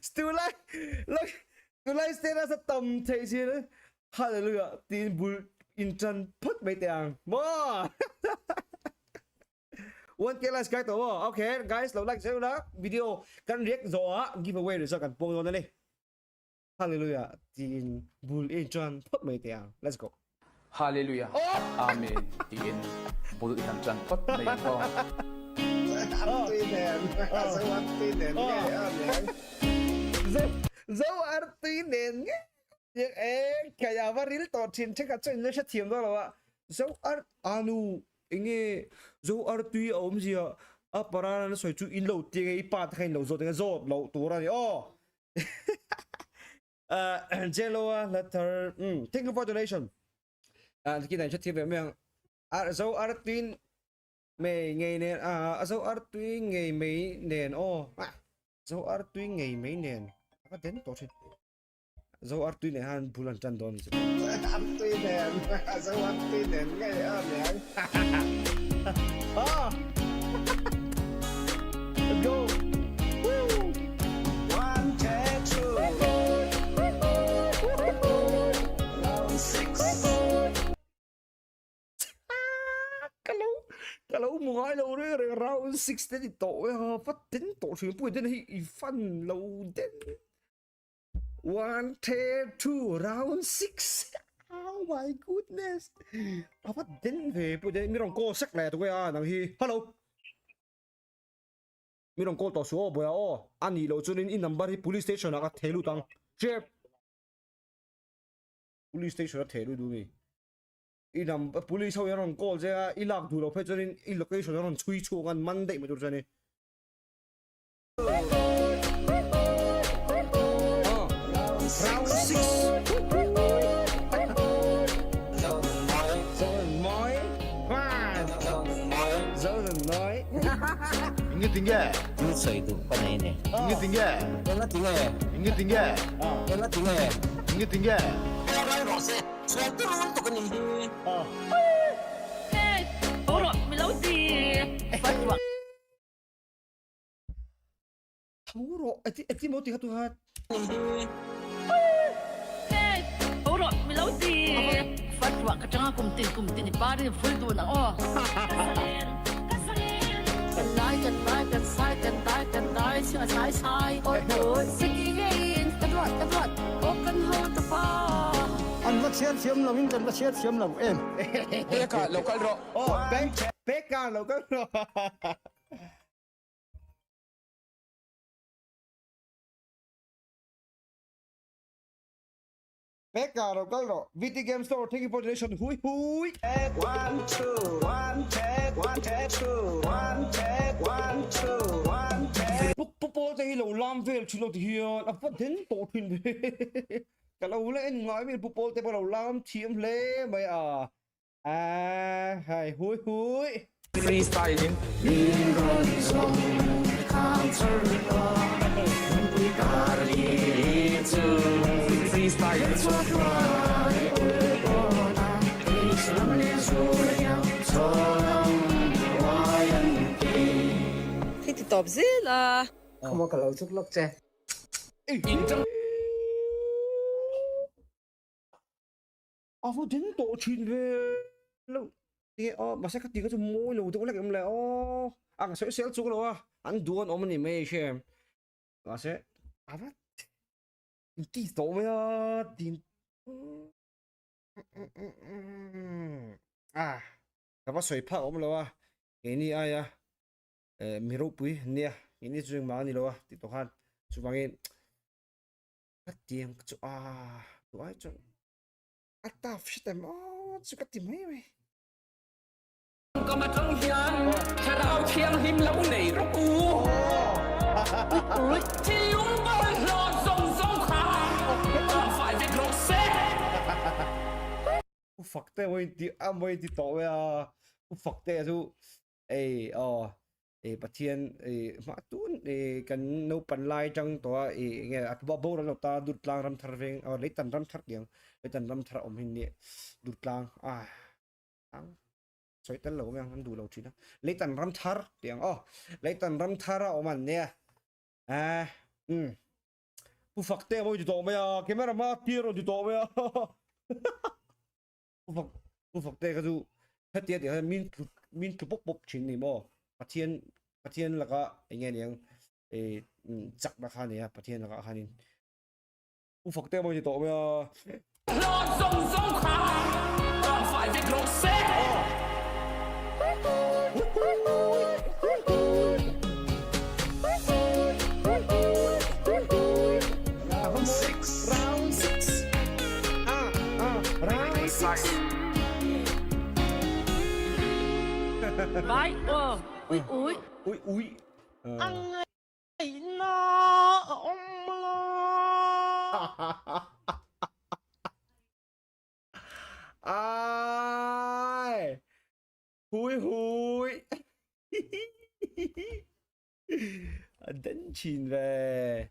Stu lại status tầm thế gì đấy. Hallelujah, tin bul in chân phất mấy tiếng. Wow. One cái like cái tổ. Okay, guys, like share đó video kan riết gió giveaway rồi sao kan pong nó này. Hallelujah, tin bul in chân phất mấy tiếng. Let's go. Hallelujah. Amen. Tin bul in chân phất mấy tiếng. Tin nè, sao ăn tin nè, nghe amen. Dấu tin nè. Yang kaya varil to chin check at chen cha thiam đó là zo anu inge zo tui om zia a para na soi chu in lo ti ge pa khain lo zo te zo lo tu ra ni oh jello letter thank you for donation cái này cha thiam về miang zo tin me ngày nè zo tui ngày mấy nền oh zo tui ngày mấy nền có đến to chin dấu art tuy này han bulan chân đòn chứ Ăn tin nè, sao ăn tin nè, nghe amen. Let's go. One, two, round six. Cái lâu một ngày lâu đấy rồi round 6 thì tội phát tính tội chuyện bùi tên hi phân lâu đến 1, 2, 2, round 6. Oh my goodness. Apa din về bữa đây mi rong cô sắc lẹ tụi à nang hi. Hello. Mi rong cô to số bữa à. Anh đi lâu cho nên in number hi police station à cái thelu tang. Chef. Police station à thelu du mi. In number police sao rong cô chứ in lạc du lâu phải cho nên in location rong chui chu ngan Monday mà cho nên. Round 6. Nói Ingat tinggal. Ini soy itu apa ini? Ingat tinggal. Enak tinggal ya? Ingat tinggal. Enak tinggal ya? Ingat tinggal. Orang rose, suatu untuk ini. Ora, mi lau di. Fatwa. Tauro, eti mau tiga tuhan. Ora, mi lau di. Fatwa kacang kumtin ni pare full tu na oh. Lai kan sai sai. Oi oi, sigin. Kadwat. O kan ho ta pa. Anh bắt xét xiêm lòng in cần bắt xét xiêm lòng em. Peka local ro. Oh, peka lo kan lo. Peka lo kan lo. VT Game Store, thank you for donation. Hui. One, two, one, take, two. One, take, one, two, one, take. Bố tay lâu lam về chú lâu thì hiền. À vẫn đến tổ thuyền về. Cả lâu lẽ nói về bố tay lâu lam chiếm lễ mày à. Hay hui. Freestyling. Freestyling. Khi thì tọp dễ là Kamu kalau cuk lok ceh. Injang. À vẫn đến tổ thuyền về. Lâu thì mà sẽ cắt tiếng cho môi lâu tôi có lại em là cái sẽ chú lâu à anh đuôn ông mình mê xem mà sẽ vẫn tí tổ với tin cái bắt sợi phao ông lâu à cái này ai à miro bui nè cái này chúng mà anh lâu à thì tôi han chúng bằng cái cắt tiếng cho tôi ai cho ta phải làm chú cắt tiếng mấy vậy Có mà thông hiền, cha đào thiêng him lâu này rốt cu. Thì chúng tôi lo rong khá, không phải việc lộ xe. Fuck thế mới đi tổ à fuck thế chú bắt thiên mà tuôn cần nấu pan lai trong tổ nghe bố nó ta đút lang ram thar veng lấy tần ram thar tiếng lấy tần ram thar hình nè đút lang soi tân lâu mang đủ lâu chuyện đó lấy tần ram thar tiếng lấy tần ram thar mình nè 不服爹冇住做咩啊？佢咩人媽爹咯住做咩啊？不服爹嗰度，佢爹哋係面佢卜卜錢嚟麼？白天那個應該樣摘那下呢啊，白天那個下呢，不服爹冇住做咩啊？ lo sông sông khả còn phải việc lộ xe Round six. Round six. Bái ui ui Ui. ăn ngày nó ông lo Ai. Hui. Đánh chìn về.